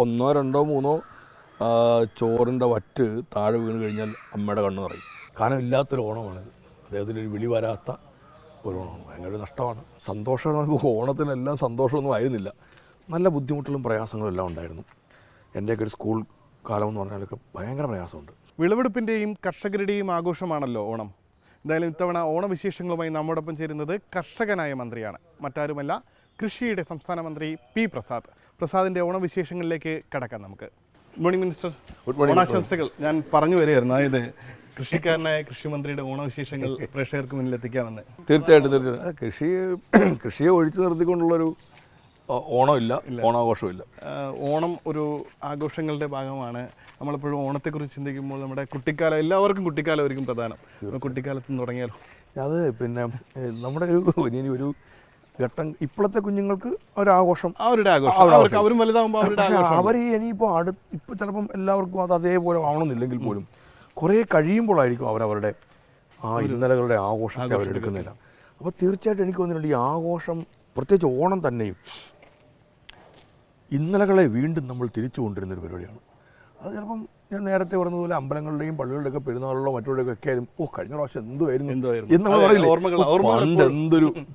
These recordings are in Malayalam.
ഒന്നോ രണ്ടോ മൂന്നോ ചോറിൻ്റെ വറ്റ് താഴെ വീണ് കഴിഞ്ഞാൽ അമ്മയുടെ കണ്ണ് നിറയും. കാരണം ഇല്ലാത്തൊരു ഓണമാണിത്. അദ്ദേഹത്തിനൊരു വിളി വരാത്ത ഒരു ഓണമാണ്. ഭയങ്കര നഷ്ടമാണ്. സന്തോഷം നമുക്ക് ഓണത്തിനെല്ലാം സന്തോഷമൊന്നും ആയിരുന്നില്ല. നല്ല ബുദ്ധിമുട്ടുകളും പ്രയാസങ്ങളും എല്ലാം ഉണ്ടായിരുന്നു. എൻ്റെയൊക്കെ ഒരു സ്കൂൾ കാലം എന്ന് പറഞ്ഞാലൊക്കെ ഭയങ്കര പ്രയാസമുണ്ട്. വിളവെടുപ്പിൻ്റെയും കർഷകരുടെയും ആഘോഷമാണല്ലോ ഓണം. എന്തായാലും ഇത്തവണ ഓണവിശേഷങ്ങളുമായി നമ്മോടൊപ്പം ചേരുന്നത് കർഷകനായ മന്ത്രിയാണ്. മറ്റാരുമല്ല, കൃഷിയുടെ സംസ്ഥാന മന്ത്രി പി പ്രസാദ്. പ്രസാദിൻ്റെ ഓണവിശേഷങ്ങളിലേക്ക് കടക്കാം നമുക്ക്. Good morning minister. ഓണാശംസകൾ. ഞാൻ പറഞ്ഞു വരികയായിരുന്നു, അതായത് കൃഷിക്കാരനായ കൃഷിമന്ത്രിയുടെ ഓണവിശേഷങ്ങൾ പ്രേക്ഷകർക്ക് മുന്നിൽ എത്തിക്കാമെന്ന്. തീർച്ചയായിട്ടും കൃഷിയെ ഒഴിച്ചു നിർത്തിക്കൊണ്ടുള്ളൊരു ഓണമില്ല, ഓണാഘോഷമില്ല. ഓണം ഒരു ആഘോഷങ്ങളുടെ ഭാഗമാണ്. നമ്മളെപ്പോഴും ഓണത്തെക്കുറിച്ച് ചിന്തിക്കുമ്പോൾ നമ്മുടെ കുട്ടിക്കാലം, എല്ലാവർക്കും കുട്ടിക്കാലമായിരിക്കും പ്രധാനം. കുട്ടിക്കാലത്ത് നിന്ന് തുടങ്ങിയാലോ? അത് പിന്നെ നമ്മുടെ ഒരു ഘട്ടം ഇപ്പോഴത്തെ കുഞ്ഞുങ്ങൾക്ക് ഒരാഘോഷം, അവരുടെ ആഘോഷം, അവരും വലുതാകുമ്പോൾ അവർ ഇനിയിപ്പോൾ ഇപ്പോൾ ചിലപ്പം എല്ലാവർക്കും അത് അതേപോലെ ആവണമെന്നില്ലെങ്കിൽ പോലും കുറേ കഴിയുമ്പോഴായിരിക്കും അവരവരുടെ ആ ഇന്നലകളുടെ ആഘോഷത്തെ അവരെടുക്കുന്നില്ല. അപ്പോൾ തീർച്ചയായിട്ടും എനിക്ക് തോന്നുന്നുണ്ട് ഈ ആഘോഷം, പ്രത്യേകിച്ച് ഓണം തന്നെയും ഇന്നലകളെ വീണ്ടും നമ്മൾ തിരിച്ചു കൊണ്ടിരുന്നൊരു പരിപാടിയാണ്. അത് ചിലപ്പം ഞാൻ നേരത്തെ പറഞ്ഞതുപോലെ അമ്പലങ്ങളുടെയും പള്ളികളുടെയൊക്കെ പെരുന്നാളിലോ മറ്റുള്ളവരുടെയൊക്കെ ഒക്കെ ആയാലും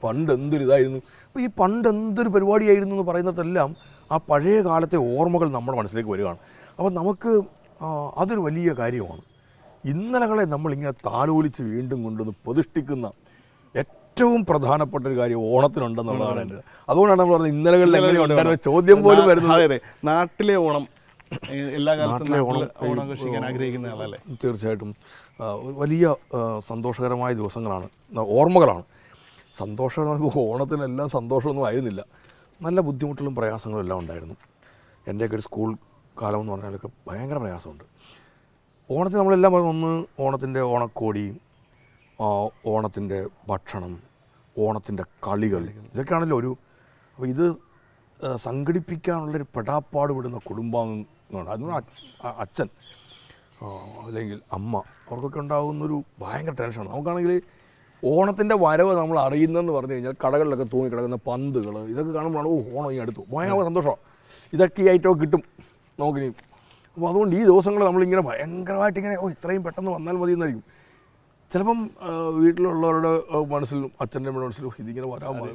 പണ്ട് എന്തൊരു ഇതായിരുന്നു. അപ്പോൾ ഈ പണ്ട് എന്തൊരു പരിപാടിയായിരുന്നു എന്ന് പറയുന്നതെല്ലാം ആ പഴയ കാലത്തെ ഓർമ്മകൾ നമ്മുടെ മനസ്സിലേക്ക് വരികയാണ്. അപ്പോൾ നമുക്ക് അതൊരു വലിയ കാര്യമാണ്. ഇന്നലകളെ നമ്മളിങ്ങനെ താലോലിച്ച് വീണ്ടും കൊണ്ടുവന്ന് പ്രതിഷ്ഠിക്കുന്ന ഏറ്റവും പ്രധാനപ്പെട്ട ഒരു കാര്യം ഓണത്തിനുണ്ടെന്നുള്ളതാണ് എൻ്റെ. അതുകൊണ്ടാണ് നമ്മൾ പറഞ്ഞത് ഇന്നലകളിൽ എങ്ങനെ ഉണ്ടായിരുന്ന ചോദ്യം പോലും വരുന്നത്. അതെ, നാട്ടിലെ ഓണം എല്ലാ കാലത്തും ഓണം ആഘോഷിക്കാൻ ആഗ്രഹിക്കുന്ന ആളല്ലേ? തീർച്ചയായിട്ടും വലിയ സന്തോഷകരമായ ദിവസങ്ങളാണ്, ഓർമ്മകളാണ്. സന്തോഷം നമുക്ക് ഓണത്തിനെല്ലാം സന്തോഷമൊന്നും ആയിരുന്നില്ല. നല്ല ബുദ്ധിമുട്ടുകളും പ്രയാസങ്ങളും എല്ലാം ഉണ്ടായിരുന്നു. എൻ്റെയൊക്കെ ഒരു സ്കൂൾ കാലം എന്ന് പറഞ്ഞാലൊക്കെ ഭയങ്കര പ്രയാസമുണ്ട്. ഓണത്തിന് നമ്മളെല്ലാം ഒന്ന് ഓണത്തിൻ്റെ ഓണക്കോടി, ഓണത്തിൻ്റെ ഭക്ഷണം, ഓണത്തിൻ്റെ കളികൾ, ഇതൊക്കെയാണല്ലോ ഒരു. അപ്പോൾ ഇത് സംഘടിപ്പിക്കാനുള്ളൊരു പെടാപ്പാട് വിടുന്ന കുടുംബാംഗങ്ങളാണ്. അതിന് അച്ഛൻ അല്ലെങ്കിൽ അമ്മ, അവർക്കൊക്കെ ഉണ്ടാകുന്നൊരു ഭയങ്കര ടെൻഷനാണ്. നമുക്കാണെങ്കിൽ ഓണത്തിൻ്റെ വരവ് നമ്മൾ അറിയുന്നതെന്ന് പറഞ്ഞു കഴിഞ്ഞാൽ കടകളിലൊക്കെ തൂങ്ങിക്കിടക്കുന്ന പന്തുകൾ, ഇതൊക്കെ കാണുമ്പോഴാണ് ഓണം ഈ അടുത്തു ഭയങ്കര സന്തോഷമാണ്. ഇതൊക്കെ ഈ ഐറ്റമൊക്കെ കിട്ടും നമുക്കിനി. അപ്പോൾ അതുകൊണ്ട് ഈ ദിവസങ്ങൾ നമ്മളിങ്ങനെ ഭയങ്കരമായിട്ട് ഇങ്ങനെ ഇത്രയും പെട്ടെന്ന് വന്നാൽ മതി എന്നായിരിക്കും. ചിലപ്പം വീട്ടിലുള്ളവരുടെ മനസ്സിലും അച്ഛൻ്റെ മനസ്സിലും ഇതിങ്ങനെ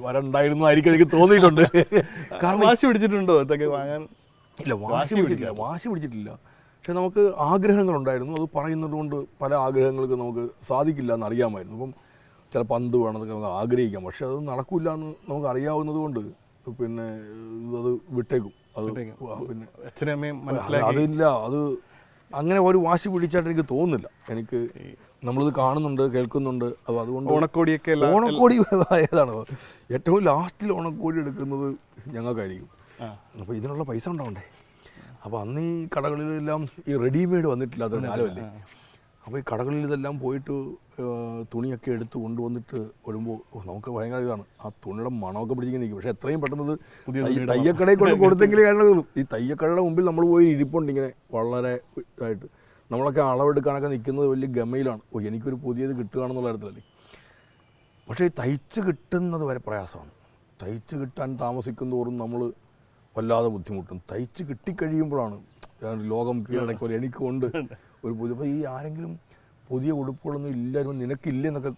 വരണ്ടായിരുന്നായിരിക്കും എനിക്ക് തോന്നിയിട്ടുണ്ട്. കാരണം വാശി പിടിച്ചിട്ടുണ്ടോ ഇതൊക്കെ വാങ്ങാൻ? ഇല്ല, വാശി പിടിച്ചിട്ടില്ല. പക്ഷെ നമുക്ക് ആഗ്രഹങ്ങളുണ്ടായിരുന്നു. അത് പറയുന്നത് കൊണ്ട് പല ആഗ്രഹങ്ങൾക്ക് നമുക്ക് സാധിക്കില്ല എന്ന് അറിയാമായിരുന്നു. അപ്പം ചില പന്ത് വേണമെന്നൊക്കെ നമുക്ക് ആഗ്രഹിക്കാം, പക്ഷെ അത് നടക്കില്ല എന്ന് നമുക്ക് അറിയാവുന്നത് കൊണ്ട് പിന്നെ അത് വിട്ടേക്കും. അത് പിന്നെ അച്ഛനമ്മയും അതില്ല, അത് അങ്ങനെ ഒരു വാശി പിടിച്ചായിട്ട് എനിക്ക് തോന്നുന്നില്ല. എനിക്ക് നമ്മളിത് കാണുന്നുണ്ട്, കേൾക്കുന്നുണ്ട്. അപ്പോൾ അതുകൊണ്ട് ഓണക്കോടി ഏതാണ് ഏറ്റവും ലാസ്റ്റിൽ ഓണക്കോടി എടുക്കുന്നത് ഞങ്ങൾക്കായിരിക്കും. അപ്പോൾ ഇതിനുള്ള പൈസ ഉണ്ടാവണ്ടേ? അപ്പോൾ അന്ന് ഈ കടകളിലെല്ലാം ഈ റെഡിമെയ്ഡ് വന്നിട്ടില്ലാത്ത കാലമല്ലേ. അപ്പോൾ ഈ കടകളിൽ ഇതെല്ലാം പോയിട്ട് തുണിയൊക്കെ എടുത്ത് കൊണ്ടുവന്നിട്ട് വരുമ്പോൾ നമുക്ക് ഭയങ്കര ഇതാണ്. ആ തുണിയുടെ മണമൊക്കെ പിടിച്ചിങ്ങനെ നിൽക്കും. പക്ഷേ എത്രയും പെട്ടെന്നത് തയ്യക്കടയിൽ കൊണ്ട് കൊടുത്തെങ്കിലേ കാര്യമുള്ളൂ. ഈ തയ്യക്കടയുടെ മുമ്പിൽ നമ്മൾ പോയി ഇരിപ്പുണ്ട് ഇങ്ങനെ വളരെ ഇതായിട്ട്. നമ്മളൊക്കെ അളവെടുക്കാനൊക്കെ നിൽക്കുന്നത് വലിയ ഗമയിലാണ്. എനിക്കൊരു പുതിയത് കിട്ടുകയാണെന്നുള്ള കാര്യത്തിലല്ലേ. പക്ഷേ ഈ തയ്ച്ച് കിട്ടുന്നത് വരെ പ്രയാസമാണ്. തയ്ച്ച് കിട്ടാൻ താമസിക്കും തോറും നമ്മൾ വല്ലാതെ ബുദ്ധിമുട്ടും. തയ്ച്ച് കിട്ടിക്കഴിയുമ്പോഴാണ് ലോകം കീഴടക്കുമ്പോൾ എനിക്കുണ്ട് ഒരു പുതിയ. അപ്പോൾ ഈ ആരെങ്കിലും പുതിയ ഉടുപ്പുകളൊന്നും ഇല്ലായിരുന്നു, നിനക്കില്ലെന്നൊക്കെ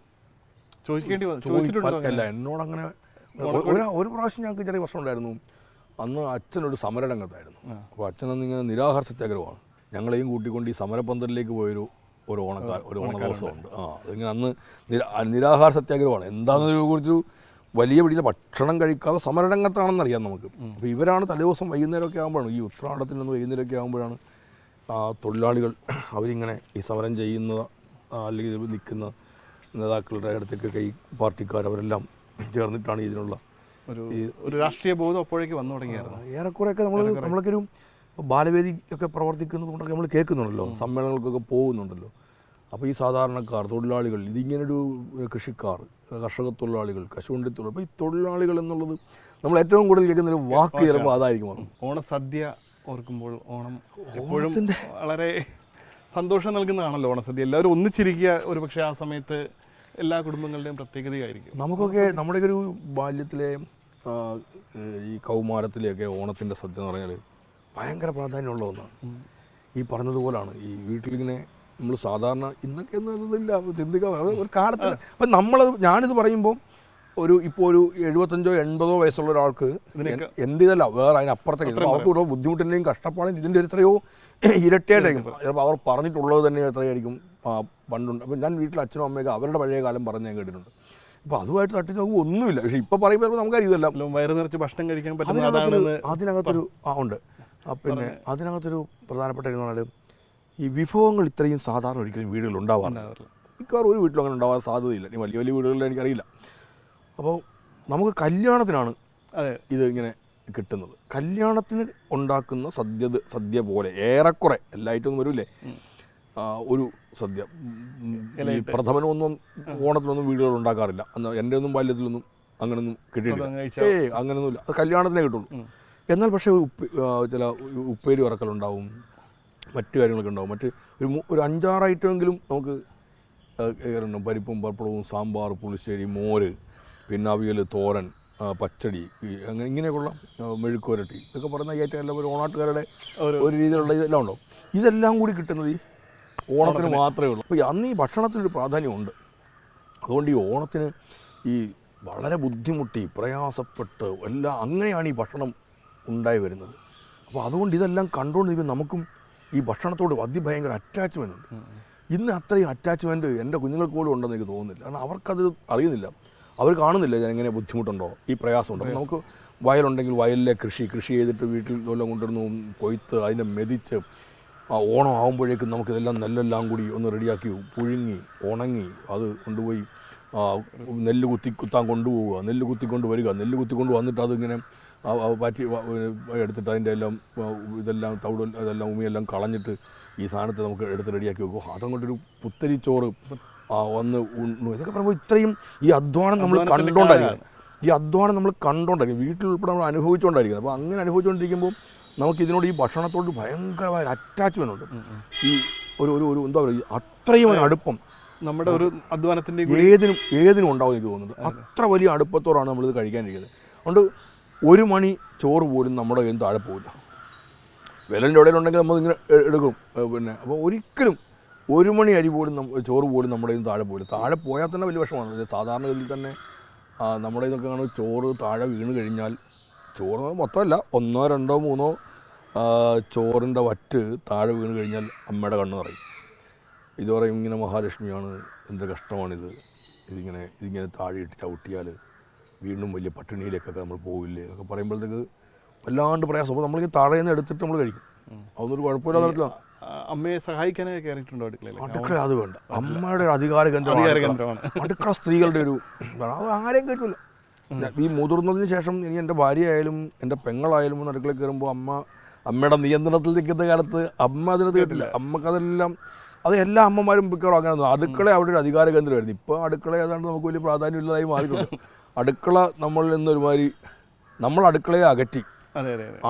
ചോദിച്ചിട്ടില്ല. എന്നോടങ്ങനെ ഒരു പ്രാവശ്യം ഞങ്ങൾക്ക് ചെറിയ പ്രശ്നം ഉണ്ടായിരുന്നു. അന്ന് അച്ഛനൊരു സമരരംഗത്തായിരുന്നു. അപ്പോൾ അച്ഛനന്ന് ഇങ്ങനെ നിരാഹാര സത്യാഗ്രഹമാണ്. ഞങ്ങളെയും കൂട്ടിക്കൊണ്ട് ഈ സമരപന്തലിലേക്ക് പോയൊരു ഓണ ദിവസമുണ്ട്. അതിങ്ങനെ അന്ന് നിരാഹാര സത്യാഗ്രഹമാണ്. എന്താണെന്നതിനെ കുറിച്ചൊരു വലിയ പിടിയിലെ ഭക്ഷണം കഴിക്കാതെ സമരരംഗത്താണെന്നറിയാം നമുക്ക്. അപ്പോൾ ഇവരാണ് തലേദിവസം വൈകുന്നേരമൊക്കെ ആകുമ്പോഴാണ്, ഈ ഉത്രാടത്തിൽ നിന്ന് വൈകുന്നേരമൊക്കെ ആകുമ്പോഴാണ് തൊഴിലാളികൾ അവരിങ്ങനെ ഈ സമരം ചെയ്യുന്ന അല്ലെങ്കിൽ നിൽക്കുന്ന നേതാക്കളുടെ അടുത്തേക്കൊക്കെ ഈ പാർട്ടിക്കാർ അവരെല്ലാം ചേർന്നിട്ടാണ് ഇതിനുള്ള ഒരു രാഷ്ട്രീയ ബോധം അപ്പോഴേക്ക് വന്നു തുടങ്ങിയായിരുന്നു. ഏറെക്കുറെയൊക്കെ നമ്മളൊക്കെ ഒരു ബാലവേദി ഒക്കെ പ്രവർത്തിക്കുന്നത് കൊണ്ടൊക്കെ നമ്മൾ കേൾക്കുന്നുണ്ടല്ലോ, സമ്മേളനങ്ങൾക്കൊക്കെ പോകുന്നുണ്ടല്ലോ. അപ്പോൾ ഈ സാധാരണക്കാർ, തൊഴിലാളികൾ, ഇതിങ്ങനൊരു കൃഷിക്കാർ, കർഷക തൊഴിലാളികൾ, കശുവണ്ടി തൊഴിലാളികൾ, അപ്പോൾ ഈ തൊഴിലാളികൾ എന്നുള്ളത് നമ്മൾ ഏറ്റവും കൂടുതൽ കേൾക്കുന്നൊരു വാക്ക് ചിലപ്പോൾ അതായിരിക്കും. ഓണസദ്യ ഓർക്കുമ്പോൾ ഓണം എപ്പോഴും വളരെ സന്തോഷം നൽകുന്നതാണല്ലോ ഓണസദ്യ. എല്ലാവരും ഒന്നിച്ചിരിക്കുക ഒരു പക്ഷേ ആ സമയത്ത് എല്ലാ കുടുംബങ്ങളുടെയും പ്രത്യേകതയായിരിക്കും. നമുക്കൊക്കെ നമ്മുടെയൊക്കെ ഒരു ബാല്യത്തിലെ ഈ കൗമാരത്തിലെയൊക്കെ ഓണത്തിൻ്റെ സദ്യ എന്ന് പറഞ്ഞാൽ ഭയങ്കര പ്രാധാന്യമുള്ള ഒന്നാണ്. ഈ പറഞ്ഞതുപോലാണ് ഈ വീട്ടിലിങ്ങനെ നമ്മൾ സാധാരണ ഇന്നൊക്കെ ഒന്നും ഇതില്ല ചിന്തിക്കാൻ ഒരു കാലത്ത്. അപ്പം ഞാനിത് പറയുമ്പോൾ ഇപ്പോൾ ഒരു 75-80 വയസ്സുള്ള ഒരാൾക്ക് എൻ്റെ ഇതല്ല വേറെ അതിനപ്പുറത്തേക്ക് അവർക്ക് കൂടെ ബുദ്ധിമുട്ടിൻ്റെയും കഷ്ടപ്പാടും ഇതിൻ്റെ എത്രയോ ഇരട്ടിയായിട്ടായിരിക്കും ചിലപ്പോൾ അവർ പറഞ്ഞിട്ടുള്ളത് തന്നെ എത്രയായിരിക്കും പണ്ടുണ്ട്. അപ്പം ഞാൻ വീട്ടിൽ അച്ഛനും അമ്മയൊക്കെ അവരുടെ പഴയ കാലം പറഞ്ഞ് ഞാൻ കേട്ടിട്ടുണ്ട്. അപ്പോൾ അതുമായിട്ട് തട്ടി നോക്കുമ്പോൾ ഒന്നുമില്ല. പക്ഷേ ഇപ്പോൾ പറയുമ്പോൾ നമുക്കറിയില്ല വയറ് നിറച്ച് ഭക്ഷണം കഴിക്കാൻ അതിനകത്തൊരു ഉണ്ട്. പിന്നെ അതിനകത്തൊരു പ്രധാനപ്പെട്ട എന്ന് പറഞ്ഞാൽ ഈ വിഭവങ്ങൾ ഇത്രയും സാധാരണ ഒരിക്കലും വീടുകളിൽ ഉണ്ടാവാറില്ല. മിക്കവാറും ഒരു വീട്ടിലും അങ്ങനെ ഉണ്ടാവാൻ സാധ്യതയില്ല. ഇനി വലിയ വലിയ വീടുകളിൽ എനിക്കറിയില്ല. അപ്പോൾ നമുക്ക് കല്യാണത്തിനാണ് ഇത് ഇങ്ങനെ കിട്ടുന്നത്. കല്യാണത്തിന് ഉണ്ടാക്കുന്ന സദ്യ പോലെ ഏറെക്കുറെ എല്ലാ ഐറ്റമൊന്നും വരില്ലേ ഒരു സദ്യ. ഈ പ്രഥമനൊന്നും ഓണത്തിനൊന്നും വീടുകൾ ഉണ്ടാക്കാറില്ല. എൻ്റെ ഒന്നും ബാല്യത്തിലൊന്നും അങ്ങനെയൊന്നും കിട്ടിയിട്ടില്ല. അങ്ങനെയൊന്നുമില്ല. അത് കല്യാണത്തിനേ കിട്ടുള്ളൂ. എന്നാൽ പക്ഷേ ചില ഉപ്പേരി വറക്കലുണ്ടാവും, മറ്റു കാര്യങ്ങളൊക്കെ ഉണ്ടാവും. ഒരു 5-6 ഐറ്റമെങ്കിലും നമുക്ക് പരിപ്പും പപ്പടവും സാമ്പാർ പുളിശ്ശേരി മോര് പിന്നെ അവിയൽ തോരൻ പച്ചടി ഇങ്ങനെയൊക്കെയുള്ള മെഴുക്കുവരട്ടി ഇതൊക്കെ പറയുന്ന ഈ ഐറ്റം എല്ലാം ഒരു ഓണാട്ടുകാരുടെ ഒരു രീതിയിലുള്ള ഇതെല്ലാം ഉണ്ടാവും. ഇതെല്ലാം കൂടി കിട്ടുന്നത് ഈ ഓണത്തിന് മാത്രമേ ഉള്ളൂ. അപ്പോൾ അന്ന് ഈ ഭക്ഷണത്തിനൊരു പ്രാധാന്യമുണ്ട്. അതുകൊണ്ട് ഈ ഓണത്തിന് ഈ വളരെ ബുദ്ധിമുട്ടി പ്രയാസപ്പെട്ട് എല്ലാം അങ്ങനെയാണ് ഈ ഭക്ഷണം ഉണ്ടായി വരുന്നത്. അപ്പോൾ അതുകൊണ്ട് ഇതെല്ലാം കണ്ടുകൊണ്ടിരിക്കുമ്പോൾ നമുക്കും ഈ ഭക്ഷണത്തോട് അതിഭയങ്കര അറ്റാച്ച്മെൻ്റ് ഉണ്ട്. ഇന്ന് അത്രയും അറ്റാച്ച്മെൻറ്റ് എൻ്റെ കുഞ്ഞുങ്ങൾക്ക് പോലും ഉണ്ടെന്ന് എനിക്ക് തോന്നുന്നില്ല. കാരണം അവർക്കത് അറിയുന്നില്ല, അവർ കാണുന്നില്ല ഇതെങ്ങനെ ബുദ്ധിമുട്ടുണ്ടോ ഈ പ്രയാസമുണ്ടോ. നമുക്ക് വയലുണ്ടെങ്കിൽ വയലിലെ കൃഷി ചെയ്തിട്ട് വീട്ടിൽ എല്ലാം കൊണ്ടുവരുന്നു കൊയ്ത്ത് അതിനെ മെതിച്ച് ഓണം ആകുമ്പോഴേക്കും നമുക്കിതെല്ലാം നെല്ലെല്ലാം കൂടി ഒന്ന് റെഡിയാക്കി പുഴുങ്ങി ഉണങ്ങി അത് കൊണ്ടുപോയി നെല്ല് കുത്താൻ കൊണ്ടുപോവുക, നെല്ല് കുത്തിക്കൊണ്ട് വരിക, നെല്ല് കുത്തിക്കൊണ്ട് വന്നിട്ട് അതിങ്ങനെ പാറ്റി എടുത്തിട്ട് അതിൻ്റെ എല്ലാം ഇതെല്ലാം തവിടും ഇതെല്ലാം ഉമിയെല്ലാം കളഞ്ഞിട്ട് ഈ സാധനത്തെ നമുക്ക് എടുത്ത് റെഡിയാക്കി വെക്കും. അതങ്ങോട്ടൊരു പുത്തരിച്ചോറ് വന്ന് ഉണ്ണു. ഇതൊക്കെ പറയുമ്പോൾ ഇത്രയും ഈ അധ്വാനം നമ്മൾ കണ്ടുകൊണ്ടായിരിക്കും വീട്ടിൽ ഉൾപ്പെടെ നമ്മൾ അനുഭവിച്ചുകൊണ്ടായിരിക്കുന്നത്. അപ്പോൾ അങ്ങനെ അനുഭവിച്ചുകൊണ്ടിരിക്കുമ്പോൾ നമുക്ക് ഇതിനോട് ഈ ഭക്ഷണത്തോട് ഭയങ്കരമായ അറ്റാച്ച്മെൻ്റ് ഉണ്ട്. ഈ ഒരു എന്താ പറയുക അത്രയും ഒരു അടുപ്പം നമ്മുടെ ഒരു അധ്വാനത്തിൻ്റെ ഏതിനും ഉണ്ടാവും എനിക്ക് തോന്നുന്നത്. അത്ര വലിയ അടുപ്പത്തോടാണ് നമ്മളിത് കഴിക്കാനിരിക്കുന്നത്. അതുകൊണ്ട് 1 മണി ചോറ് പോലും നമ്മുടെ കയ്യിൽ താഴെ പോവില്ല. വിലൻ്റെ ഇടയിലുണ്ടെങ്കിൽ നമ്മളിങ്ങനെ എടുക്കും. പിന്നെ അപ്പോൾ ഒരിക്കലും 1 മണി അരി പോലും ചോറ് പോലും നമ്മുടെ കയ്യിൽ താഴെ പോവില്ല. താഴെ പോയാൽ തന്നെ വലിയ വിഷമമാണ്. സാധാരണഗതിയിൽ തന്നെ നമ്മുടെ ഇതൊക്കെ കാണും ചോറ് താഴെ വീണ് കഴിഞ്ഞാൽ ചോറ് മൊത്തമല്ല 1, 2, 3 ചോറിൻ്റെ വറ്റ് താഴെ വീണ് കഴിഞ്ഞാൽ അമ്മയുടെ കണ്ണ് നിറയും. ഇത് പറയും ഇങ്ങനെ മഹാലക്ഷ്മിയാണ്, എന്ത് കഷ്ടമാണിത്, ഇതിങ്ങനെ താഴെയിട്ട് ചവിട്ടിയാൽ വീണ്ടും വലിയ പട്ടിണിയിലേക്കൊക്കെ നമ്മൾ പോവില്ലേ എന്നൊക്കെ പറയുമ്പോഴത്തേക്ക് വല്ലാണ്ട് പ്രയാസം. അപ്പോൾ നമ്മളിങ്ങനെ താഴെ നിന്ന് എടുത്തിട്ട് നമ്മൾ കഴിക്കും. അതൊന്നൊരു കുഴപ്പമില്ലാത്ത തരത്തിലാണ്. അമ്മയെ സഹായിക്കാനൊക്കെ കയറിയിട്ടുണ്ടോ അടുക്കള? അത് വേണ്ട, അമ്മയുടെ ഒരു അധികാര കേന്ദ്രമാണ് അടുക്കള. സ്ത്രീകളുടെ ഒരു അത് ആരെയും കേട്ടില്ല. ഈ മുതിർന്നതിന് ശേഷം ഇനി എൻ്റെ ഭാര്യയായാലും എൻ്റെ പെങ്ങളായാലും ഒന്ന് അടുക്കളയിൽ കയറുമ്പോൾ അമ്മയുടെ നിയന്ത്രണത്തിൽ നിൽക്കുന്ന കാലത്ത് അമ്മ അതിനകത്ത് കേട്ടില്ല. അമ്മക്കതെല്ലാം അത് എല്ലാ അമ്മമാരും മിക്കവാറും അങ്ങനെ അടുക്കള അവിടെ ഒരു അധികാര കേന്ദ്രമായിരുന്നു. ഇപ്പോൾ അടുക്കള ഏതാണ്ട് നമുക്ക് വലിയ പ്രാധാന്യമില്ലാതായി മാറിയിട്ടുണ്ട്. അടുക്കള നമ്മളിൽ നിന്നൊരുമാതിരി നമ്മൾ അടുക്കളയെ അകറ്റി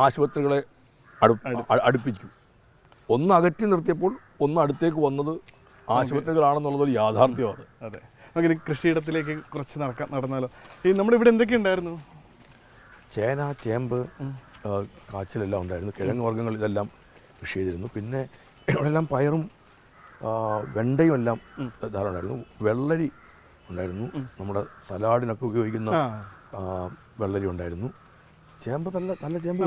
ആശുപത്രികളെ അടുപ്പിക്കും. ഒന്ന് അകറ്റി നിർത്തിയപ്പോൾ ഒന്ന് അടുത്തേക്ക് വന്നത് ആശുപത്രികളാണെന്നുള്ളതൊരു യാഥാർത്ഥ്യമാണ്. അതെ. അങ്ങനെ കൃഷിയിടത്തിലേക്ക് കുറച്ച് നടന്നാലോ? ഈ നമ്മുടെ ഇവിടെ എന്തൊക്കെ ഉണ്ടായിരുന്നു? ചേന, ചേമ്പ്, കാച്ചിലെല്ലാം ഉണ്ടായിരുന്നു. കിഴങ്ങ് വർഗ്ഗങ്ങൾ ഇതെല്ലാം കൃഷി ചെയ്തിരുന്നു. പിന്നെ ഇവിടെല്ലാം പയറും വെണ്ടയും എല്ലാം ധാരാളം ഉണ്ടായിരുന്നു. വെള്ളരി ഉണ്ടായിരുന്നു. നമ്മുടെ സലാഡിനൊക്കെ ഉപയോഗിക്കുന്ന വെള്ളരി ഉണ്ടായിരുന്നു. ചേമ്പ് നല്ല ചേമ്പ്.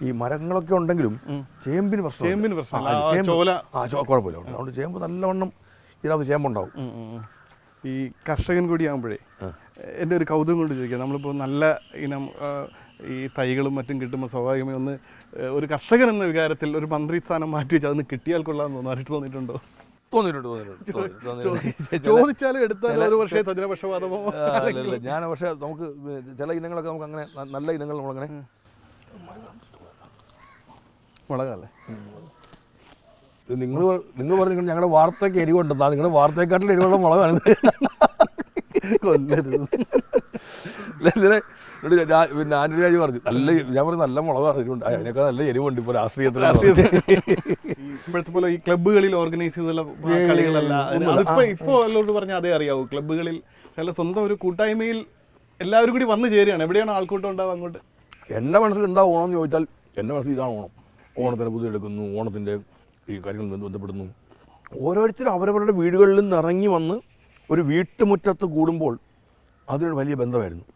ഈ മരങ്ങളൊക്കെ ഉണ്ടെങ്കിലും ചേമ്പിന് കുഴപ്പമില്ല. അതുകൊണ്ട് ചേമ്പ് നല്ലവണ്ണം ഇതിനകത്ത് ചേമ്പുണ്ടാവും. ഈ കർഷകൻ കൂടിയാകുമ്പോഴേ എൻ്റെ ഒരു കൗതുകം കൊണ്ട് ചോദിക്കാം. നമ്മളിപ്പോൾ നല്ല ഇനം ഈ തൈകളും മറ്റും കിട്ടുമ്പോൾ സ്വാഭാവികമായി ഒരു കർഷകൻ എന്ന വികാരത്തിൽ ഒരു മന്ത്രി സ്ഥാനം മാറ്റി വെച്ചാൽ അതൊന്ന് കിട്ടിയാൽ കൊള്ളാമെന്ന് തോന്നിയിട്ടുണ്ടോ? ചോദിച്ചാലും എടുത്താലും ഒരു പക്ഷേ തജനപക്ഷപാതമോ ഞാൻ. പക്ഷേ നമുക്ക് ചില ഇനങ്ങളൊക്കെ നമുക്ക് അങ്ങനെ നല്ല ഇനങ്ങൾ നമ്മളങ്ങനെ മുളകല്ലേ നിങ്ങൾ പറഞ്ഞു ഞങ്ങളുടെ വാർത്തയ്ക്ക് എരിവുണ്ടെന്നാ. നിങ്ങളുടെ വാർത്തയെക്കാട്ടിൽ എരിവുള്ള മുളകാണ്. കൊല്ലരുത്. പിന്നെ ആന്റണി പറഞ്ഞു ഞാൻ പറഞ്ഞു നല്ല മുളകാണ് എരിവുണ്ട്. അതിനൊക്കെ നല്ല എരിവുണ്ട് ഇപ്പോൾ രാഷ്ട്രീയത്തിൽ. ഇപ്പോഴത്തെ പോലെ ഈ ക്ലബ്ബുകളിൽ ഓർഗനൈസ് ചെയ്തുള്ള കളികളല്ല. ഇപ്പോൾ എല്ലാവരോട് പറഞ്ഞാൽ അതേ അറിയാവൂ. ക്ലബ്ബുകളിൽ അല്ല സ്വന്തം ഒരു കൂട്ടായ്മയിൽ എല്ലാവരും കൂടി വന്നു ചേരുകയാണ്. എവിടെയാണ് ആൾക്കൂട്ടം ഉണ്ടാവും അങ്ങോട്ട്? എൻ്റെ മനസ്സിൽ എന്താ ഓണമെന്ന് ചോദിച്ചാൽ എൻ്റെ മനസ്സിൽ ഇതാണ് ഓണം. ഓണത്തിന് പുതിയെടുക്കുന്നു, ഓണത്തിൻ്റെ ഈ കാര്യങ്ങൾ ബന്ധപ്പെടുന്നു. ഓരോരുത്തരും അവരവരുടെ വീടുകളിൽ നിന്ന് ഇറങ്ങി വന്ന് ഒരു വീട്ടുമുറ്റത്ത് കൂടുമ്പോൾ അതൊരു വലിയ ബന്ധമായിരുന്നു.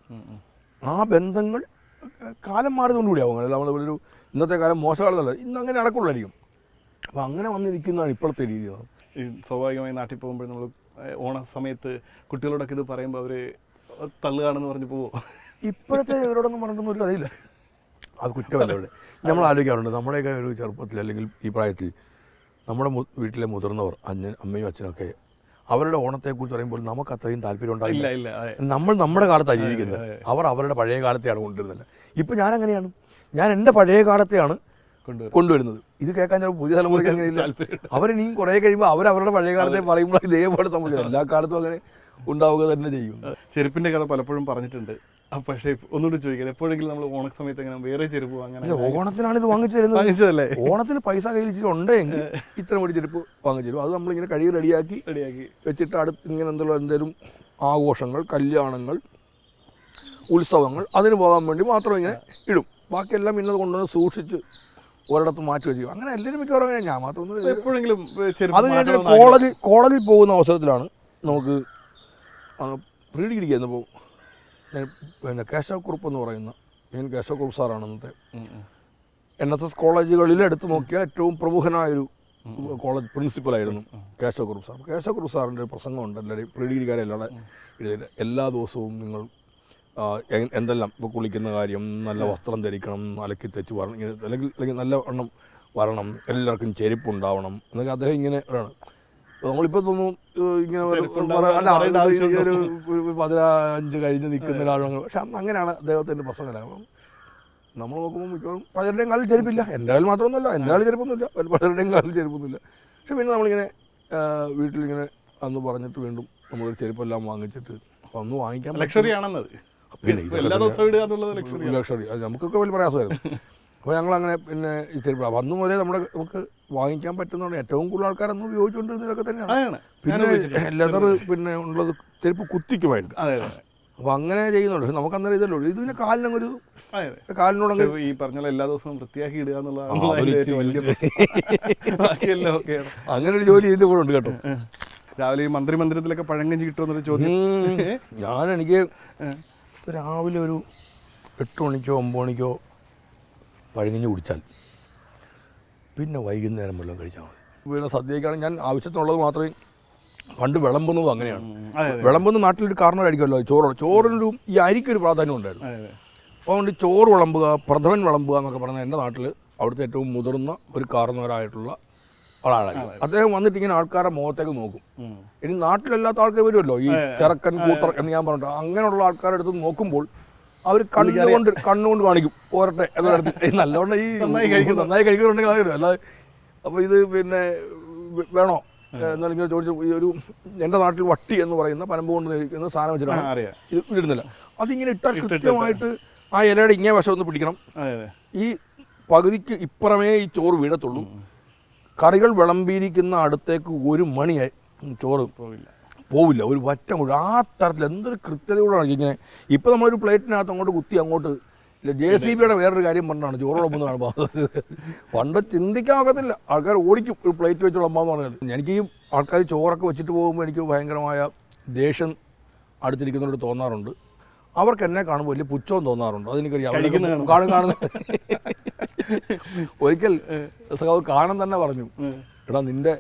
ആ ബന്ധങ്ങൾ കാലം മാറിയതുകൊണ്ടുകൂടിയാവും. അല്ല നമ്മളൊരു ഇന്നത്തെ കാലം മോശകാലമല്ല, ഇന്ന് അങ്ങനെ നടക്കുള്ളായിരിക്കും. അപ്പോൾ അങ്ങനെ വന്നിരിക്കുന്നതാണ് ഇപ്പോഴത്തെ രീതി. ഈ സ്വാഭാവികമായി നാട്ടിൽ പോകുമ്പോൾ നമ്മൾ ഓണ സമയത്ത് കുട്ടികളോടൊക്കെ ഇത് പറയുമ്പോൾ അവർ തള്ളുകയാണെന്ന് പറഞ്ഞ് പോവോ? ഇപ്പോഴത്തെ ഇവരോടൊന്നും പറഞ്ഞിട്ടൊന്നും ഒരു കഥയില്ല. അത് കുറ്റമല്ല. ഇവിടെ നമ്മൾ ആലോചിക്കാറുണ്ട്, നമ്മുടെയൊക്കെ ഒരു ചെറുപ്പത്തിൽ അല്ലെങ്കിൽ ഈ പ്രായത്തിൽ നമ്മുടെ വീട്ടിലെ മുതിർന്നവർ, അമ്മയും അച്ഛനൊക്കെ അവരുടെ ഓണത്തെക്കുറിച്ച് പറയുമ്പോൾ നമുക്ക് അത്രയും താല്പര്യം ഉണ്ടായില്ല. നമ്മൾ നമ്മുടെ കാലത്താണ് ജീവിക്കുന്നത്, അവർ അവരുടെ പഴയ കാലത്തെയാണ് കൊണ്ടുവരുന്നത്. ഇപ്പം ഞാനങ്ങനെയാണ്, ഞാൻ എൻ്റെ പഴയ കാലത്തെയാണ് കൊണ്ടുവരുന്നത്. ഇത് കേൾക്കാൻ ചിലപ്പോൾ പുതിയ തലമുറയ്ക്ക് അങ്ങനെയില്ല. അവരിനിയും കുറേ കഴിയുമ്പോൾ അവരവരുടെ പഴയ കാലത്തെ പറയുമ്പോൾ ഇതേപോലെ സംഭവിക്കും. എല്ലാ കാലത്തും അങ്ങനെ ഉണ്ടാവുക തന്നെ ചെയ്യും. ചെരുപ്പിൻ്റെ കഥ പലപ്പോഴും പറഞ്ഞിട്ടുണ്ട്. പക്ഷേ ഒന്നുകൂടി ചോദിക്കാം, എപ്പോഴെങ്കിലും നമ്മൾ ഓണ സമയത്ത് എങ്ങനെ വേറെ ചെരുപ്പ് അങ്ങനെ? ഓണത്തിനാണ് ഇത് വാങ്ങിച്ചതല്ലേ. ഓണത്തിന് പൈസ കയ്യിൽ ഉണ്ടെങ്കിൽ ഇത്രയും ഒരു ചെരുപ്പ് വാങ്ങിച്ചു തരും. അത് നമ്മളിങ്ങനെ കഴിവ് റെഡിയാക്കി വെച്ചിട്ട് അടുത്ത് ഇങ്ങനെ എന്തെങ്കിലും ആഘോഷങ്ങൾ, കല്യാണങ്ങൾ, ഉത്സവങ്ങൾ അതിന് പോകാൻ വേണ്ടി മാത്രം ഇങ്ങനെ ഇടും. ബാക്കിയെല്ലാം ഇന്നത് കൊണ്ടുവന്ന് സൂക്ഷിച്ച് ഒരിടത്ത് മാറ്റി വെച്ചു. അങ്ങനെ എല്ലാവരും മിക്കവാറും അങ്ങനെ. ഞാൻ മാത്രമൊന്നും എപ്പോഴെങ്കിലും അത് കഴിഞ്ഞിട്ട് കോളേജിൽ പോകുന്ന അവസരത്തിലാണ് നമുക്ക് പ്രീ ഡിഗ്രിക്ക് ചെന്നപ്പോൾ പിന്നെ കേശവക്കുറുപ്പ് എന്ന് പറയുന്ന, ഞാൻ കേശവക്കുറുപ്പ് സാറാണ് അന്നത്തെ NSS കോളേജുകളിൽ എടുത്ത് നോക്കിയാൽ ഏറ്റവും പ്രമുഖനായൊരു കോളേജ് പ്രിൻസിപ്പലായിരുന്നു കേശവക്കുറുപ്പ് സാർ. കേശവക്കുറുപ്പ് സാറിൻ്റെ ഒരു പ്രസംഗമുണ്ട്, എല്ലാവരും പ്രീ ഡിഗ്രിക്കാരെല്ലാതെ എഴുതിയില്ല. എല്ലാ ദിവസവും നിങ്ങൾ എന്തെല്ലാം ഇപ്പോൾ കുളിക്കുന്ന കാര്യം, നല്ല വസ്ത്രം ധരിക്കണം, അലക്കി തെച്ച് വരണം, അല്ലെങ്കിൽ നല്ല വണ്ണം വരണം, എല്ലാവർക്കും ചെരുപ്പുണ്ടാവണം എന്നൊക്കെ അദ്ദേഹം ഇങ്ങനെ ആണ്. നമ്മളിപ്പോൾ തോന്നും ഇങ്ങനെ ഒരു 15 കഴിഞ്ഞ് നിൽക്കുന്ന ഒരാളും. പക്ഷെ അന്ന് അങ്ങനെയാണ് അദ്ദേഹത്തിൻ്റെ പ്രസംഗം. അപ്പം നമ്മൾ നോക്കുമ്പോൾ മിക്കവാറും പലരുടെയും കാലിൽ ചെരുപ്പില്ല. എൻ്റെ കാലിൽ മാത്രമൊന്നുമല്ല, എൻ്റെ കാലിൽ ചെരുപ്പൊന്നുമില്ല, പലരുടെയും കാലിൽ ചെരുപ്പൊന്നുമില്ല. പക്ഷെ പിന്നെ നമ്മളിങ്ങനെ വീട്ടിലിങ്ങനെ അന്ന് പറഞ്ഞിട്ട് വീണ്ടും നമ്മളൊരു ചെരുപ്പെല്ലാം വാങ്ങിച്ചിട്ട് അപ്പം അന്ന് വാങ്ങിക്കാൻ ലക്ഷറി ആണെന്നത്. പിന്നെ ലക്ഷറി അത് നമുക്കൊക്കെ വലിയ പ്രയാസമായിരുന്നു. അപ്പോൾ ഞങ്ങളങ്ങനെ പിന്നെ ഈ ചെരുപ്പ് അന്ന് മുതലേ നമുക്ക് വാങ്ങിക്കാൻ പറ്റുന്നതാണ്. ഏറ്റവും കൂടുതൽ ആൾക്കാരൊന്നും ഉപയോഗിച്ചുകൊണ്ടിരുന്നത് ഇതൊക്കെ തന്നെയാണ്. പിന്നെ ലെതർ പിന്നെ ഉള്ളത് ചെരുപ്പ് കുത്തിക്കുമായിരുന്നു. അപ്പോൾ അങ്ങനെ ചെയ്യുന്നുണ്ട്. പക്ഷെ നമുക്ക് അന്നേരം ഇതല്ലോ, ഇത് പിന്നെ കാലിനൊരു കാലിനോട് ഈ പറഞ്ഞ എല്ലാ ദിവസവും വൃത്തിയാക്കി ഇടുക എന്നുള്ളതാണ് അങ്ങനെ ഒരു ജോലി ചെയ്ത് കൂടെ ഉണ്ട് കേട്ടോ. രാവിലെ ഈ മന്ത്രിമന്ദിരത്തിലൊക്കെ പഴങ്കഞ്ഞി കിട്ടുമെന്നൊരു ചോദ്യം. എനിക്ക് രാവിലെ ഒരു 8 മണിക്കോ 9 മണിക്കോ പഴങ്കഞ്ഞി കുടിച്ചാൽ പിന്നെ വൈകുന്നേരം വെള്ളം കഴിച്ചാൽ മതി. പിന്നെ സദ്യക്കാണ് ഞാൻ ആവശ്യത്തിനുള്ളത് മാത്രമേ. പണ്ട് വിളമ്പുന്നതും അങ്ങനെയാണ്. വിളമ്പുന്ന നാട്ടിലൊരു കാരണമായിരിക്കുമല്ലോ, ചോറിനൊരു ഈ അരിക്കൊരു പ്രാധാന്യം ഉണ്ടായിരുന്നു. അപ്പോൾ അതുകൊണ്ട് ചോറ് വിളമ്പുക, പ്രഥമൻ വിളമ്പുക എന്നൊക്കെ പറഞ്ഞാൽ എൻ്റെ നാട്ടിൽ അവിടുത്തെ ഏറ്റവും മുതിർന്ന ഒരു കാരണവരായിട്ടുള്ള ആളാണ്. അദ്ദേഹം വന്നിട്ട് ഇങ്ങനെ ആൾക്കാരുടെ മുഖത്തേക്ക് നോക്കും. ഇനി നാട്ടിലല്ലാത്ത ആൾക്കാർ വരുമല്ലോ, ഈ ചെറുക്കൻ കൂട്ടർ എന്ന് ഞാൻ പറഞ്ഞിട്ട്, അങ്ങനെയുള്ള ആൾക്കാരുടെ അടുത്ത് നോക്കുമ്പോൾ അവർ കണ്ണുകൊണ്ട് കാണിക്കും പോരട്ടെ എന്നടുത്ത്. നല്ലവണ്ണം ഈ നന്നായി കഴിക്കുന്നുണ്ടെങ്കിൽ അത് വരും. അല്ലാതെ അപ്പോൾ ഇത് പിന്നെ വേണോ എന്നാലും ഇങ്ങനെ ചോദിച്ചു. ഈ ഒരു എൻ്റെ നാട്ടിൽ വട്ടി എന്ന് പറയുന്ന പനമ്പ് കൊണ്ട് നിൽക്കുന്ന സാധനം വെച്ചിട്ടാണ് ഇത് ഇടുന്നില്ല. അതിങ്ങനെ ഇട്ടാൽ കൃത്യമായിട്ട് ആ ഇലയുടെ ഇങ്ങേ വശം ഒന്ന് പിടിക്കണം. ഈ പകുതിക്ക് ഇപ്പുറമേ ഈ ചോറ് വീഴത്തുള്ളൂ. കറികൾ വിളമ്പിയിരിക്കുന്ന അടുത്തേക്ക് 1 മണിയായി ചോറ് പോവില്ല, ഒരു വറ്റം കൂടി. ആ തരത്തിൽ എന്തൊരു കൃത്യതയോടാണ് ഇങ്ങനെ. ഇപ്പോൾ നമ്മളൊരു പ്ലേറ്റിനകത്ത് അങ്ങോട്ട് കുത്തി അങ്ങോട്ട് JCBയുടെ വേറൊരു കാര്യം പറഞ്ഞാണ് ചോറ് വിളമ്പുന്നതാണ്. പണ്ട് ചിന്തിക്കാൻ ഒക്കത്തില്ല, ആൾക്കാർ ഓടിക്കും ഒരു പ്ലേറ്റ് വെച്ച് വിളമ്പാന്ന് പറഞ്ഞാൽ. എനിക്ക് ഈ ആൾക്കാർ ചോറൊക്കെ വെച്ചിട്ട് പോകുമ്പോൾ എനിക്ക് ഭയങ്കരമായ ദേഷ്യം അടുത്തിരിക്കുന്നവരോട് തോന്നാറുണ്ട്. അവർക്ക് എന്നെ കാണുമ്പോൾ വലിയ പുച്ഛവും തോന്നാറുണ്ട്. അതെനിക്കറിയാം. കാണുന്ന ഒരിക്കൽ സഖാവ് കാണാൻ തന്നെ പറഞ്ഞു, എടാ നിൻ്റെ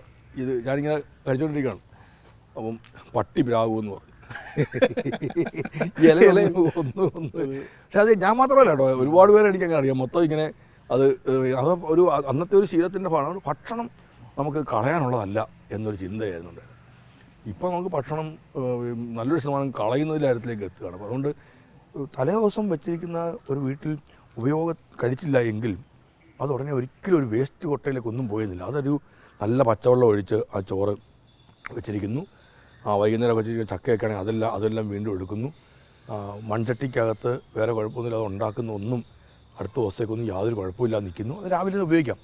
ഇത് ഞാനിങ്ങനെ കഴിച്ചുകൊണ്ടിരിക്കുകയാണ്, അപ്പം പട്ടി പ്രാകുമെന്ന് പറഞ്ഞു. പക്ഷെ അത് ഞാൻ മാത്രമല്ല കേട്ടോ, ഒരുപാട് പേരെ എനിക്കങ്ങനെ അറിയാം. മൊത്തം ഇങ്ങനെ അത് ഒരു അന്നത്തെ ഒരു ശീലത്തിൻ്റെ ഭാഗമാണ്. ഭക്ഷണം നമുക്ക് കളയാനുള്ളതല്ല എന്നൊരു ചിന്തയായിരുന്നുണ്ട്. ഇപ്പോൾ നമുക്ക് ഭക്ഷണം നല്ലൊരു ശതമാനം കളയുന്നതിൻ്റെ കാര്യത്തിലേക്ക് എത്തുകയാണ്. അപ്പോൾ അതുകൊണ്ട് തലേ ദിവസം വെച്ചിരിക്കുന്ന ഒരു വീട്ടിൽ കഴിച്ചില്ല എങ്കിൽ അത് ഉടനെ ഒരിക്കലും ഒരു വേസ്റ്റ് കൊട്ടയിലേക്ക് ഒന്നും പോയിരുന്നില്ല. അതൊരു നല്ല പച്ചവെള്ളം ഒഴിച്ച് ആ ചോറ് വെച്ചിരിക്കുന്നു. വൈകുന്നേരം വെച്ചിരിക്കുന്ന ചക്കയൊക്കെ ആണെങ്കിൽ അതെല്ലാം വീണ്ടും എടുക്കുന്നു. മൺചട്ടിക്കകത്ത് വേറെ കുഴപ്പമൊന്നുമില്ല, അത് ഉണ്ടാക്കുന്ന ഒന്നും അടുത്ത ദിവസത്തേക്കൊന്നും യാതൊരു കുഴപ്പമില്ലാതെ നിൽക്കുന്നു. അത് രാവിലെ ഉപയോഗിക്കാം.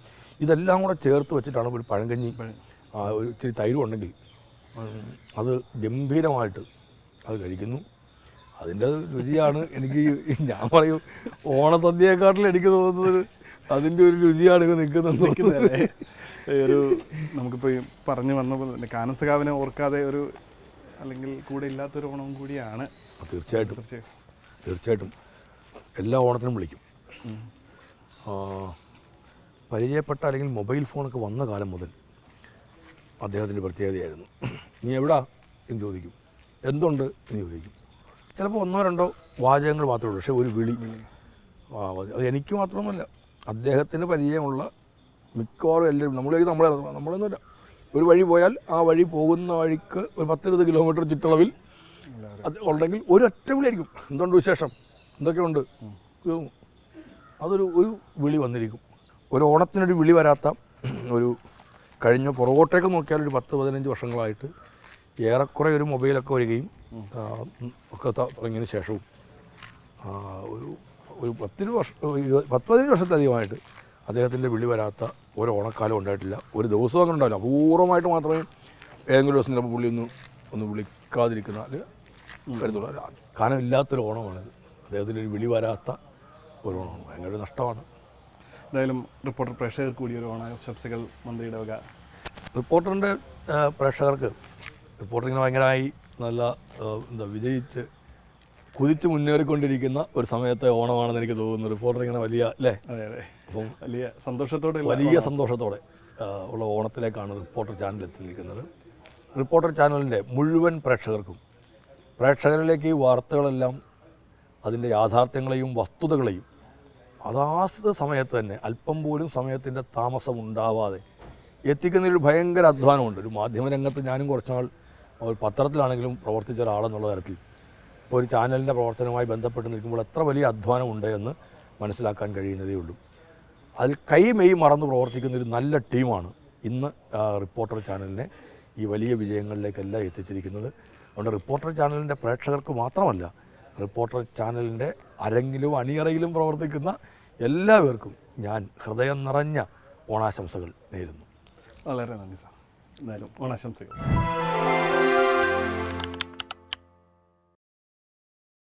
ഇതെല്ലാം കൂടെ ചേർത്ത് വെച്ചിട്ടാണ് ഒരു പഴങ്കഞ്ഞി, ഒരു ഇച്ചിരി തൈരും ഉണ്ടെങ്കിൽ അത് ഗംഭീരമായിട്ട് അത് കഴിക്കുന്നു. അതിൻ്റെ രുചിയാണ് എനിക്ക്, ഞാൻ പറയും ഓണസദ്യയെക്കാട്ടിൽ എനിക്ക് തോന്നുന്നത് അതിൻ്റെ ഒരു രുചിയാണ് ഇവ നിൽക്കുന്നത്. ഒരു നമുക്കിപ്പോൾ ഈ പറഞ്ഞു വന്നപ്പോൾ തന്നെ കാനസകാവിനെ ഓർക്കാതെ ഒരു അല്ലെങ്കിൽ കൂടെ ഇല്ലാത്തൊരു ഓണവും കൂടിയാണ്. തീർച്ചയായിട്ടും എല്ലാ ഓണത്തിനും വിളിക്കും. പരിചയപ്പെട്ട അല്ലെങ്കിൽ മൊബൈൽ ഫോണൊക്കെ വന്ന കാലം മുതൽ അദ്ദേഹത്തിൻ്റെ പ്രത്യേകതയായിരുന്നു. നീ എവിടാ എന്ന് ചോദിക്കും, എന്തുണ്ട് എന്ന് ചോദിക്കും. ചിലപ്പോൾ 1-2 വാചകങ്ങൾ മാത്രമേ ഉള്ളൂ, പക്ഷേ ഒരു വിളി. അത് എനിക്ക് മാത്രമല്ല, അദ്ദേഹത്തിന് പരിചയമുള്ള മിക്കവാറും എല്ലാവരും നമ്മളൊന്നുമില്ല. ഒരു വഴി പോയാൽ ആ വഴി പോകുന്ന വഴിക്ക് ഒരു 10-20 കിലോമീറ്റർ ചുറ്റളവിൽ അത് ഉണ്ടെങ്കിൽ ഒരൊറ്റ വിളിയായിരിക്കും, എന്തുണ്ട് വിശേഷം, എന്തൊക്കെയുണ്ട്. ഒരു വിളി വന്നിരിക്കും. ഒരു ഓണത്തിനൊരു വിളി വരാത്ത ഒരു കഴിഞ്ഞ പുറകോട്ടേക്ക് നോക്കിയാൽ ഒരു 10-15 വർഷങ്ങളായിട്ട് ഏറെക്കുറെ ഒരു മൊബൈലൊക്കെ വരികയും ഒക്കെ തുടങ്ങിയതിന് ശേഷവും ഒരു 10-15 വർഷത്തിലധികമായിട്ട് അദ്ദേഹത്തിൻ്റെ വിളി വരാത്ത ഒരു ഓണക്കാലം ഉണ്ടായിട്ടില്ല. ഒരു ദിവസവും അങ്ങനെ ഉണ്ടാവില്ല. അപൂർവമായിട്ട് മാത്രമേ ഏതെങ്കിലും ദിവസം ചിലപ്പോൾ പുള്ളി ഒന്ന് വിളിക്കാതിരിക്കുന്ന കരുതുള്ളൂ. കാരണം ഇല്ലാത്തൊരു ഓണമാണിത്. അദ്ദേഹത്തിൻ്റെ ഒരു വിളി വരാത്ത ഒരു ഓണമാണ്. ഭയങ്കര നഷ്ടമാണ്. എന്തായാലും റിപ്പോർട്ടർ പ്രേക്ഷകർക്ക് കൂടി ഒരു ഓണാശംസകൾ മന്ത്രിയുടെ വക. റിപ്പോർട്ടറിൻ്റെ പ്രേക്ഷകർക്ക് റിപ്പോർട്ടറിങ്ങനെ ഭയങ്കരമായി നല്ല വിജയിച്ച് കുതിച്ച് മുന്നേറിക്കൊണ്ടിരിക്കുന്ന ഒരു സമയത്തെ ഓണമാണെന്ന് എനിക്ക് തോന്നുന്നു. റിപ്പോർട്ടർ ഇങ്ങനെ വലിയ അല്ലേ, അപ്പം വലിയ സന്തോഷത്തോടെ ഉള്ള ഓണത്തിലേക്കാണ് റിപ്പോർട്ടർ ചാനൽ എത്തിയിരിക്കുന്നത്. റിപ്പോർട്ടർ ചാനലിൻ്റെ മുഴുവൻ പ്രേക്ഷകരിലേക്ക് ഈ വാർത്തകളെല്ലാം അതിൻ്റെ യാഥാർത്ഥ്യങ്ങളെയും വസ്തുതകളെയും അതാത് സമയത്ത് തന്നെ അല്പം പോലും സമയത്തിൻ്റെ താമസം ഉണ്ടാവാതെ എത്തിക്കുന്നതിൽ ഭയങ്കര അധ്വാനമുണ്ട്. ഒരു മാധ്യമരംഗത്ത് ഞാനും കുറച്ചുനാൾ ഒരു പത്രത്തിലാണെങ്കിലും പ്രവർത്തിച്ച ഒരാളെന്നുള്ള തരത്തിൽ ഇപ്പോൾ ഒരു ചാനലിൻ്റെ പ്രവർത്തനവുമായി ബന്ധപ്പെട്ട് നിൽക്കുമ്പോൾ എത്ര വലിയ അധ്വാനമുണ്ട് എന്ന് മനസ്സിലാക്കാൻ കഴിയുന്നതേ ഉള്ളൂ. അതിൽ കൈമെയ് മറന്ന് പ്രവർത്തിക്കുന്നൊരു നല്ല ടീമാണ് ഇന്ന് റിപ്പോർട്ടർ ചാനലിനെ ഈ വലിയ വിജയങ്ങളിലേക്കെല്ലാം എത്തിച്ചിരിക്കുന്നത്. അതുകൊണ്ട് റിപ്പോർട്ടർ ചാനലിൻ്റെ പ്രേക്ഷകർക്ക് മാത്രമല്ല, റിപ്പോർട്ടർ ചാനലിൻ്റെ അരങ്ങിലും അണിയറയിലും പ്രവർത്തിക്കുന്ന എല്ലാവർക്കും ഞാൻ ഹൃദയം നിറഞ്ഞ ഓണാശംസകൾ നേരുന്നു. വളരെ നന്ദി സാർ. എന്തായാലും ഓണാശംസകൾ.